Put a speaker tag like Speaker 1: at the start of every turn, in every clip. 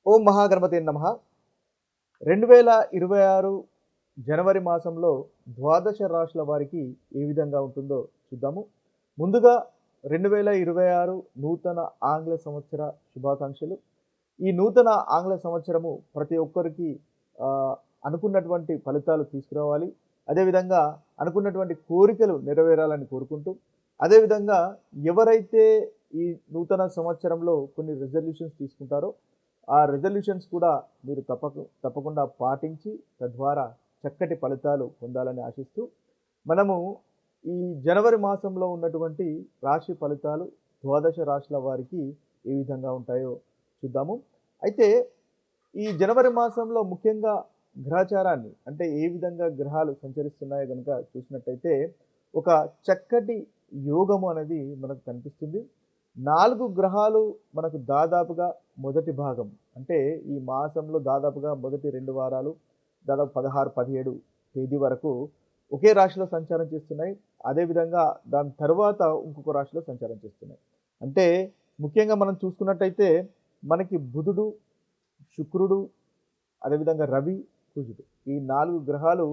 Speaker 1: ఓం మహాగణపతే నమః. 2026 జనవరి మాసంలో ద్వాదశ రాశుల వారికి ఏ విధంగా ఉంటుందో చూద్దాము. ముందుగా 2026 నూతన ఆంగ్ల సంవత్సర శుభాకాంక్షలు. ఈ నూతన ఆంగ్ల సంవత్సరము ప్రతి ఒక్కరికి అనుకున్నటువంటి ఫలితాలు తీసుకురావాలి. అదేవిధంగా అనుకున్నటువంటి కోరికలు నెరవేరాలని కోరుకుంటూ, అదేవిధంగా ఎవరైతే ఈ నూతన సంవత్సరంలో కొన్ని రిజల్యూషన్స్ తీసుకుంటారో ఆ రిజల్యూషన్స్ కూడా మీరు తప్పకుండా పాటించి తద్వారా చక్కటి ఫలితాలు పొందాలని ఆశిస్తూ, మనము ఈ జనవరి మాసంలో ఉన్నటువంటి రాశి ఫలితాలు ద్వాదశ రాశుల వారికి ఏ విధంగా ఉంటాయో చూద్దాము. అయితే ఈ జనవరి మాసంలో ముఖ్యంగా గ్రహచారాన్ని, అంటే ఏ విధంగా గ్రహాలు సంచరిస్తున్నాయో కనుక చూసినట్టయితే ఒక చక్కటి యోగము అనేది మనకు కనిపిస్తుంది. 4 గ్రహాలు మనకు దాదాపుగా మొదటి భాగం, అంటే ఈ మాసంలో దాదాపుగా మొదటి 2 వారాలు దాదాపు 16, 17 తేదీ వరకు ఒకే రాశిలో సంచారం చేస్తున్నాయి. అదేవిధంగా దాని తర్వాత ఇంకొక రాశిలో సంచారం చేస్తున్నాయి. అంటే ముఖ్యంగా మనం చూసుకున్నట్టయితే మనకి బుధుడు, శుక్రుడు, అదేవిధంగా రవి, కుజుడు, ఈ 4 గ్రహాలు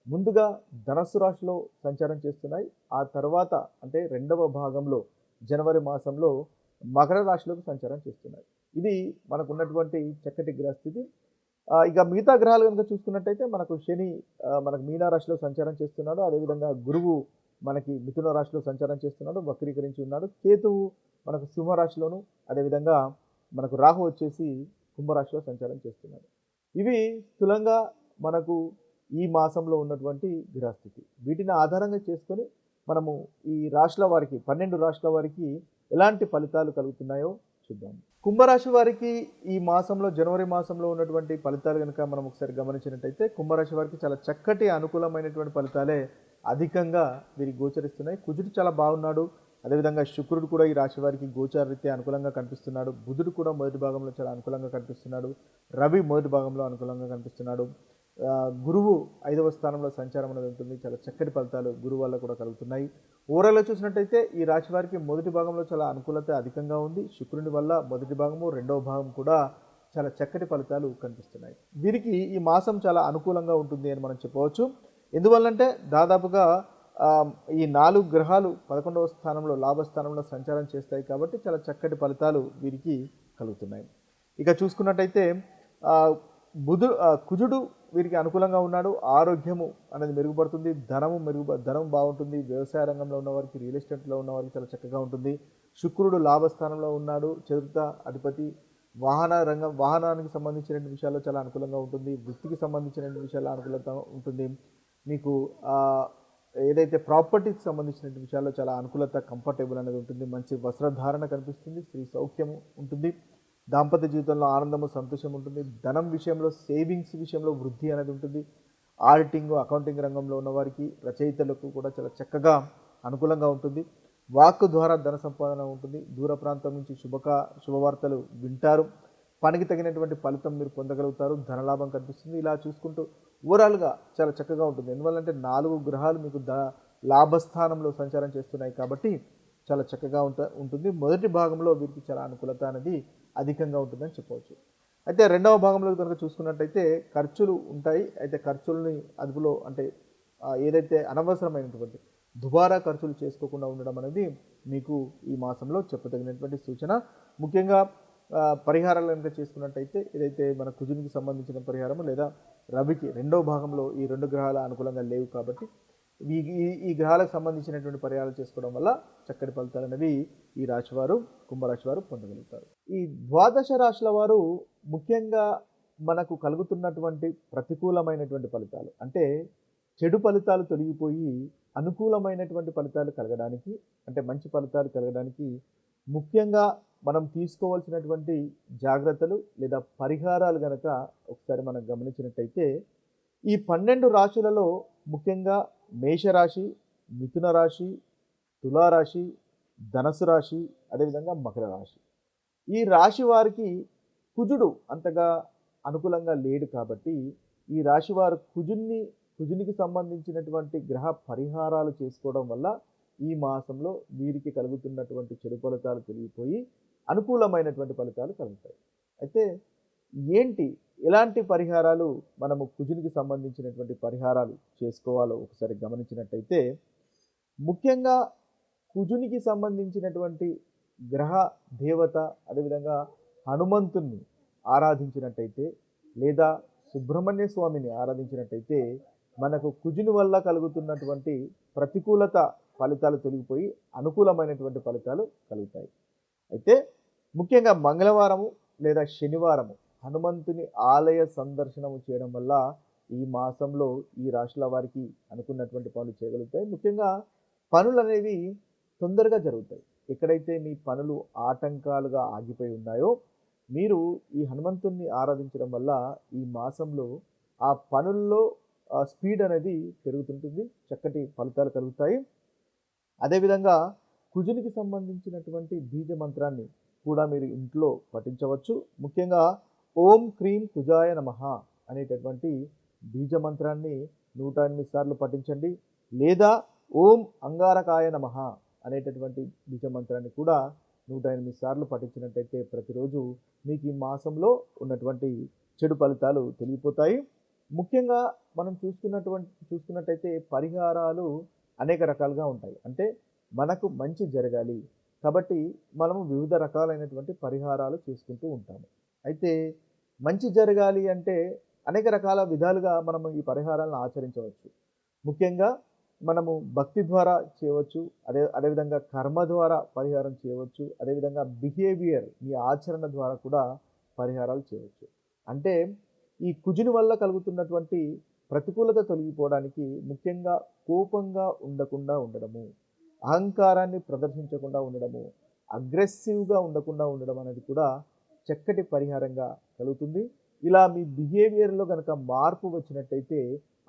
Speaker 1: ముందుగా ధనస్సు రాశిలో సంచారం చేస్తున్నాయి. ఆ తర్వాత అంటే రెండవ భాగంలో జనవరి మాసంలో మకర రాశిలోకి సంచారం చేస్తున్నాయి. ఇది మనకు ఉన్నటువంటి చక్కటి గ్రహస్థితి. ఇక మిగతా గ్రహాలు కనుక చూసుకున్నట్టయితే మనకు శని మనకు మీన రాశిలో సంచారం చేస్తున్నాడు. అదేవిధంగా గురువు మనకి మిథున రాశిలో సంచారం చేస్తున్నాడు, వక్రీకరించి ఉన్నాడు. కేతువు మనకు సింహరాశిలోను, అదేవిధంగా మనకు రాహు వచ్చేసి కుంభరాశిలో సంచారం చేస్తున్నాడు. ఇవి స్థూలంగా మనకు ఈ మాసంలో ఉన్నటువంటి గ్రహస్థితి. వీటిని ఆధారంగా చేసుకొని మనము ఈ రాశుల వారికి 12 రాశుల వారికి ఎలాంటి ఫలితాలు కలుగుతున్నాయో చూద్దాం. కుంభరాశి వారికి ఈ మాసంలో జనవరి మాసంలో ఉన్నటువంటి ఫలితాలు కనుక మనం ఒకసారి గమనించినట్టయితే కుంభరాశి వారికి చాలా చక్కటి అనుకూలమైనటువంటి ఫలితాలే అధికంగా వీరికి గోచరిస్తున్నాయి. కుజుడు చాలా బాగున్నాడు. అదేవిధంగా శుక్రుడు కూడా ఈ రాశి వారికి గోచారరీత్యా అనుకూలంగా కనిపిస్తున్నాడు. బుధుడు కూడా మొదటి భాగంలో చాలా అనుకూలంగా కనిపిస్తున్నాడు. రవి మొదటి భాగంలో అనుకూలంగా కనిపిస్తున్నాడు. గురువు 5వ స్థానంలో సంచారం అనేది ఉంటుంది. చాలా చక్కటి ఫలితాలు గురువు వల్ల కూడా కలుగుతున్నాయి. ఓవరాల్గా చూసినట్టయితే ఈ రాశి వారికి మొదటి భాగంలో చాలా అనుకూలత అధికంగా ఉంది. శుక్రుని వల్ల మొదటి భాగము, రెండవ భాగం కూడా చాలా చక్కటి ఫలితాలు కనిపిస్తున్నాయి. వీరికి ఈ మాసం చాలా అనుకూలంగా ఉంటుంది అని మనం చెప్పవచ్చు. ఎందువల్లంటే దాదాపుగా ఈ 4 గ్రహాలు 11వ స్థానంలో లాభస్థానంలో సంచారం చేస్తాయి కాబట్టి చాలా చక్కటి ఫలితాలు వీరికి కలుగుతున్నాయి. ఇక చూసుకున్నట్టయితే కుజుడు వీరికి అనుకూలంగా ఉన్నాడు. ఆరోగ్యము అనేది మెరుగుపడుతుంది. ధనం బాగుంటుంది. వ్యవసాయ రంగంలో ఉన్నవారికి, రియల్ ఎస్టేట్లో ఉన్నవారికి చాలా చక్కగా ఉంటుంది. శుక్రుడు లాభస్థానంలో ఉన్నాడు. చతుర్థ అధిపతి. వాహనానికి సంబంధించిన విషయాల్లో చాలా అనుకూలంగా ఉంటుంది. వృత్తికి సంబంధించిన విషయాల్లో అనుకూలత ఉంటుంది. మీకు ఏదైతే ప్రాపర్టీకి సంబంధించిన విషయాల్లో చాలా అనుకూలత, కంఫర్టబుల్ అనేది ఉంటుంది. మంచి వస్త్రధారణ కనిపిస్తుంది. స్త్రీ సౌఖ్యము ఉంటుంది. దాంపత్య జీవితంలో ఆనందము, సంతోషం ఉంటుంది. ధనం విషయంలో, సేవింగ్స్ విషయంలో వృద్ధి అనేది ఉంటుంది. ఆడిటింగ్, అకౌంటింగ్ రంగంలో ఉన్నవారికి, రచయితలకు కూడా చాలా చక్కగా అనుకూలంగా ఉంటుంది. వాక్కు ద్వారా ధన సంపాదన ఉంటుంది. దూర ప్రాంతం నుంచి శుభవార్తలు వింటారు. పనికి తగినటువంటి ఫలితం మీరు పొందగలుగుతారు. ధనలాభం కనిపిస్తుంది. ఇలా చూసుకుంటూ ఓవరాల్గా చాలా చక్కగా ఉంటుంది. ఎందువల్లంటే 4 గ్రహాలు మీకు లాభస్థానంలో సంచారం చేస్తున్నాయి కాబట్టి చాలా చక్కగా ఉంటుంది. మొదటి భాగంలో వీరికి చాలా అనుకూలత అనేది అధికంగా ఉంటుందని చెప్పవచ్చు. అయితే రెండవ భాగంలో కనుక చూసుకున్నట్టయితే ఖర్చులు ఉంటాయి. అయితే ఖర్చుల్ని అదుపులో, అంటే ఏదైతే అనవసరమైనటువంటి దుబారా ఖర్చులు చేసుకోకుండా ఉండడం అనేది మీకు ఈ మాసంలో చెప్పదగినటువంటి సూచన. ముఖ్యంగా పరిహారాలు కనుక చేసుకున్నట్టయితే ఏదైతే మన కుజునికి సంబంధించిన పరిహారము, లేదా రవికి రెండవ భాగంలో ఈ 2 గ్రహాల అనుకూలంగా లేవు కాబట్టి ఈ గ్రహాలకు సంబంధించినటువంటి పరిహారాలు చేసుకోవడం వల్ల చక్కటి ఫలితాలు అనేవి ఈ రాశివారు, కుంభరాశి వారు పొందగలుగుతారు. ఈ ద్వాదశ రాశుల వారు ముఖ్యంగా మనకు కలుగుతున్నటువంటి ప్రతికూలమైనటువంటి ఫలితాలు, అంటే చెడు ఫలితాలు తొలగిపోయి అనుకూలమైనటువంటి ఫలితాలు కలగడానికి, అంటే మంచి ఫలితాలు కలగడానికి ముఖ్యంగా మనం తీసుకోవాల్సినటువంటి జాగ్రత్తలు లేదా పరిహారాలు కనుక ఒకసారి మనం గమనించినట్టయితే ఈ 12 రాశులలో ముఖ్యంగా మేషరాశి, మిథున రాశి, తులారాశి, ధనస్సు రాశి, అదేవిధంగా మకర రాశి, ఈ రాశి వారికి కుజుడు అంతగా అనుకూలంగా లేడు కాబట్టి ఈ రాశి వారు కుజునికి సంబంధించినటువంటి గ్రహ పరిహారాలు చేసుకోవడం వల్ల ఈ మాసంలో వీరికి కలుగుతున్నటువంటి చెడు ఫలితాలు తొలగిపోయి అనుకూలమైనటువంటి ఫలితాలు కలుగుతాయి. అయితే ఏంటి? ఎలాంటి పరిహారాలు మనము కుజునికి సంబంధించినటువంటి పరిహారాలు చేసుకోవాలో ఒకసారి గమనించినట్టయితే, ముఖ్యంగా కుజునికి సంబంధించినటువంటి గ్రహ దేవత అదేవిధంగా హనుమంతుణ్ణి ఆరాధించినట్టయితే లేదా సుబ్రహ్మణ్య స్వామిని ఆరాధించినట్టయితే మనకు కుజుని వల్ల కలుగుతున్నటువంటి ప్రతికూలత ఫలితాలు తొలగిపోయి అనుకూలమైనటువంటి ఫలితాలు కలుగుతాయి. అయితే ముఖ్యంగా మంగళవారము లేదా శనివారము హనుమంతుని ఆలయ సందర్శనము చేయడం వల్ల ఈ మాసంలో ఈ రాశుల వారికి అనుకున్నటువంటి పనులు చేయగలుగుతాయి. ముఖ్యంగా పనులనేవి తొందరగా జరుగుతాయి. ఎక్కడైతే మీ పనులు ఆటంకాలుగా ఆగిపోయి ఉన్నాయో మీరు ఈ హనుమంతుణ్ణి ఆరాధించడం వల్ల ఈ మాసంలో ఆ పనుల్లో స్పీడ్ అనేది పెరుగుతుంటుంది. చక్కటి ఫలితాలు కలుగుతాయి. అదేవిధంగా కుజునికి సంబంధించినటువంటి బీజ మంత్రాన్ని కూడా మీరు ఇంట్లో పఠించవచ్చు. ముఖ్యంగా ఓం క్రీం కుజాయ నమః అనేటటువంటి బీజ మంత్రాన్ని 108 సార్లు పఠించండి. లేదా ఓం అంగారకాయ నమః అనేటటువంటి బీజ మంత్రాన్ని కూడా 108 సార్లు పఠించినట్టయితే ప్రతిరోజు మీకు ఈ మాసంలో ఉన్నటువంటి చెడు ఫలితాలు తొలగిపోతాయి. ముఖ్యంగా మనం చూసుకున్నట్టయితే పరిహారాలు అనేక రకాలుగా ఉంటాయి. అంటే మనకు మంచి జరగాలి కాబట్టి మనము వివిధ రకాలైనటువంటి పరిహారాలు చేసుకుంటూ ఉంటాము. అయితే మంచి జరగాలి అంటే అనేక రకాల విధాలుగా మనము ఈ పరిహారాలను ఆచరించవచ్చు. ముఖ్యంగా మనము భక్తి ద్వారా చేయవచ్చు. అదేవిధంగా కర్మ ద్వారా పరిహారం చేయవచ్చు. అదేవిధంగా బిహేవియర్ మీ ఆచరణ ద్వారా కూడా పరిహారాలు చేయవచ్చు. అంటే ఈ కుజుని వల్ల కలుగుతున్నటువంటి ప్రతికూలత తొలగిపోవడానికి ముఖ్యంగా కోపంగా ఉండకుండా ఉండడము, అహంకారాన్ని ప్రదర్శించకుండా ఉండడము, అగ్రెసివ్గా ఉండకుండా ఉండడం అనేది కూడా చక్కటి పరిహారంగా కలుగుతుంది. ఇలా మీ బిహేవియర్లో కనుక మార్పు వచ్చినట్టయితే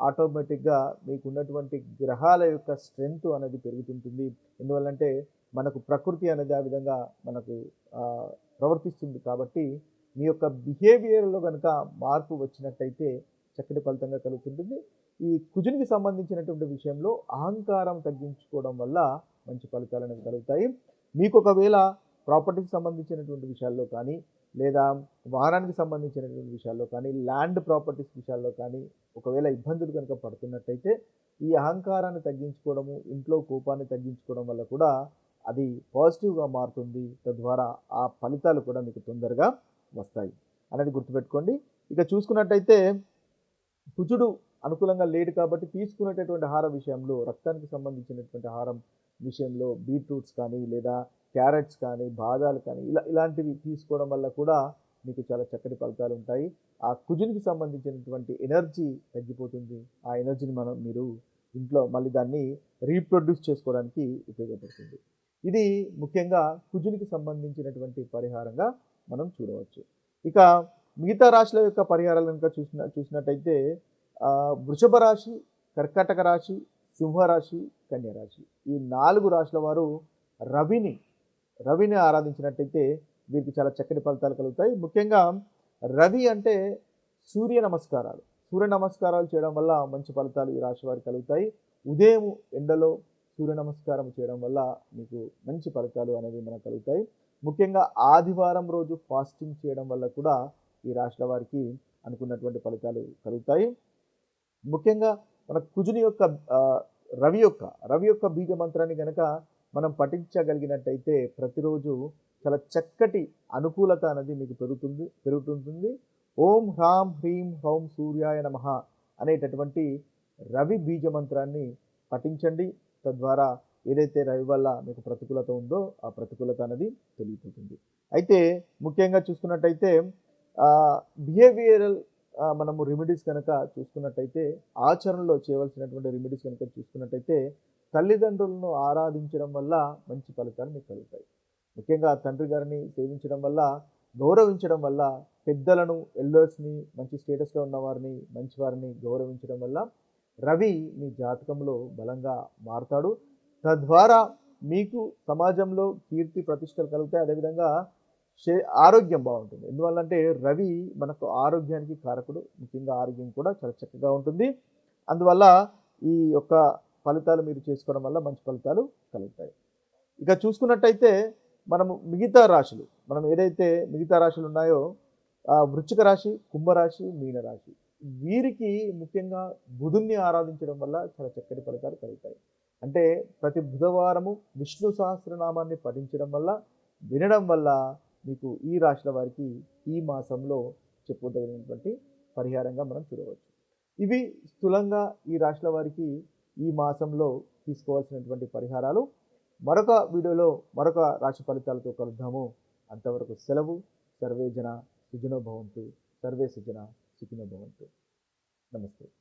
Speaker 1: ఆటోమేటిక్గా మీకు ఉన్నటువంటి గ్రహాల యొక్క స్ట్రెంగ్త్ అనేది పెరుగుతుంటుంది. ఎందువల్లంటే మనకు ప్రకృతి అనేది ఆ విధంగా మనకు ప్రవర్తిస్తుంది. కాబట్టి మీ యొక్క బిహేవియర్లో కనుక మార్పు వచ్చినట్టయితే చక్కటి ఫలితంగా కలుగుతుంటుంది. ఈ కుజునికి సంబంధించినటువంటి విషయంలో అహంకారం తగ్గించుకోవడం వల్ల మంచి ఫలితాలు అనేవి కలుగుతాయి. మీకు ఒకవేళ ప్రాపర్టీకి సంబంధించినటువంటి విషయాల్లో కానీ లేదా వాహనానికి సంబంధించినటువంటి విషయాల్లో కానీ ల్యాండ్ ప్రాపర్టీస్ విషయాల్లో కానీ ఒకవేళ ఇబ్బందులు కనుక పడుతున్నట్టయితే ఈ అహంకారాన్ని తగ్గించుకోవడము, ఇంట్లో కోపాన్ని తగ్గించుకోవడం వల్ల కూడా అది పాజిటివ్గా మారుతుంది. తద్వారా ఆ ఫలితాలు కూడా మీకు తొందరగా వస్తాయి అనేది గుర్తుపెట్టుకోండి. ఇక చూసుకున్నట్టయితే కుజుడు అనుకూలంగా లేడు కాబట్టి తీసుకునేటటువంటి ఆహారం విషయంలో రక్తానికి సంబంధించినటువంటి ఆహారం విషయంలో బీట్రూట్స్ కానీ లేదా క్యారెట్స్ కానీ బాదాలు కానీ ఇలాంటివి తీసుకోవడం వల్ల కూడా మీకు చాలా చక్కటి ఫలితాలు ఉంటాయి. ఆ కుజునికి సంబంధించినటువంటి ఎనర్జీ తగ్గిపోతుంది. ఆ ఎనర్జీని మీరు ఇంట్లో మళ్ళీ దాన్ని రీప్రొడ్యూస్ చేసుకోవడానికి ఉపయోగపడుతుంది. ఇది ముఖ్యంగా కుజునికి సంబంధించినటువంటి పరిహారంగా మనం చూడవచ్చు. ఇక మిగతా రాశుల యొక్క పరిహారాలు కనుక చూసినట్టయితే వృషభ రాశి, కర్కాటక రాశి, సింహరాశి, కన్యరాశి ఈ 4 రాశుల వారు రవిని ఆరాధించినట్టయితే వీరికి చాలా చక్కటి ఫలితాలు కలుగుతాయి. ముఖ్యంగా రవి అంటే సూర్య నమస్కారాలు చేయడం వల్ల మంచి ఫలితాలు ఈ రాశి వారికి కలుగుతాయి. ఉదయం ఎండలో సూర్య నమస్కారం చేయడం వల్ల మీకు మంచి ఫలితాలు అనేవి మనకు కలుగుతాయి. ముఖ్యంగా ఆదివారం రోజు ఫాస్టింగ్ చేయడం వల్ల కూడా ఈ రాశుల వారికి అనుకున్నటువంటి ఫలితాలు కలుగుతాయి. ముఖ్యంగా మన కుజుని యొక్క రవి యొక్క బీజ మంత్రాన్ని కనుక మనం పఠించగలిగినట్టయితే ప్రతిరోజు చాలా చక్కటి అనుకూలత అనేది మీకు పెరుగుతుంటుంది. ఓం హ్రాం హ్రీం హ్రౌం సూర్యాయ నమః అనేటటువంటి రవి బీజ మంత్రాన్ని పఠించండి. తద్వారా ఏదైతే రవి వల్ల మీకు ప్రతికూలత ఉందో ఆ ప్రతికూలత అనేది తొలగిపోతుంది. అయితే ముఖ్యంగా చూసుకున్నట్టయితే బిహేవియరల్ మనము రెమెడీస్ కనుక చూసుకున్నట్టయితే ఆచరణలో చేయవలసినటువంటి రెమెడీస్ కనుక చూసుకున్నట్టయితే తల్లిదండ్రులను ఆరాధించడం వల్ల మంచి ఫలితాలు మీకు కలుగుతాయి. ముఖ్యంగా తండ్రి గారిని సేవించడం వల్ల, గౌరవించడం వల్ల, పెద్దలను ఎల్డర్స్ని మంచి స్టేటస్లో ఉన్నవారిని మంచివారిని గౌరవించడం వల్ల రవి మీ జాతకంలో బలంగా మారుతాడు. తద్వారా మీకు సమాజంలో కీర్తి ప్రతిష్టలు కలుగుతాయి. అదేవిధంగా ఆరోగ్యం బాగుంటుంది. ఎందువల్లంటే రవి మనకు ఆరోగ్యానికి కారకుడు. ముఖ్యంగా ఆరోగ్యం కూడా చాలా చక్కగా ఉంటుంది. అందువల్ల ఈ యొక్క ఫలితాలు మీరు చేసుకోవడం వల్ల మంచి ఫలితాలు కలుగుతాయి. ఇక చూసుకున్నట్టయితే మనము మిగతా రాశులు ఏదైతే మిగతా రాశులు ఉన్నాయో వృశ్చిక రాశి, కుంభరాశి, మీనరాశి. వీరికి ముఖ్యంగా బుధుడిని ఆరాధించడం వల్ల చాలా చక్కటి ఫలితాలు కలుగుతాయి. అంటే ప్రతి బుధవారము విష్ణు సహస్రనామాన్ని పఠించడం వల్ల, వినడం వల్ల మీకు ఈ రాశుల వారికి ఈ మాసంలో చెప్పుకోదగినటువంటి పరిహారంగా మనం చూడవచ్చు. ఇవి స్థూలంగా ఈ రాశుల వారికి ఈ మాసంలో తీసుకోవాల్సినటువంటి పరిహారాలు. మరొక వీడియోలో మరొక రాశి ఫలితాలతో కలుద్దాము. అంతవరకు సెలవు. సర్వే జన సుఖినో భవంతు. సర్వే సుజన సుఖినో భవంతు. నమస్తే.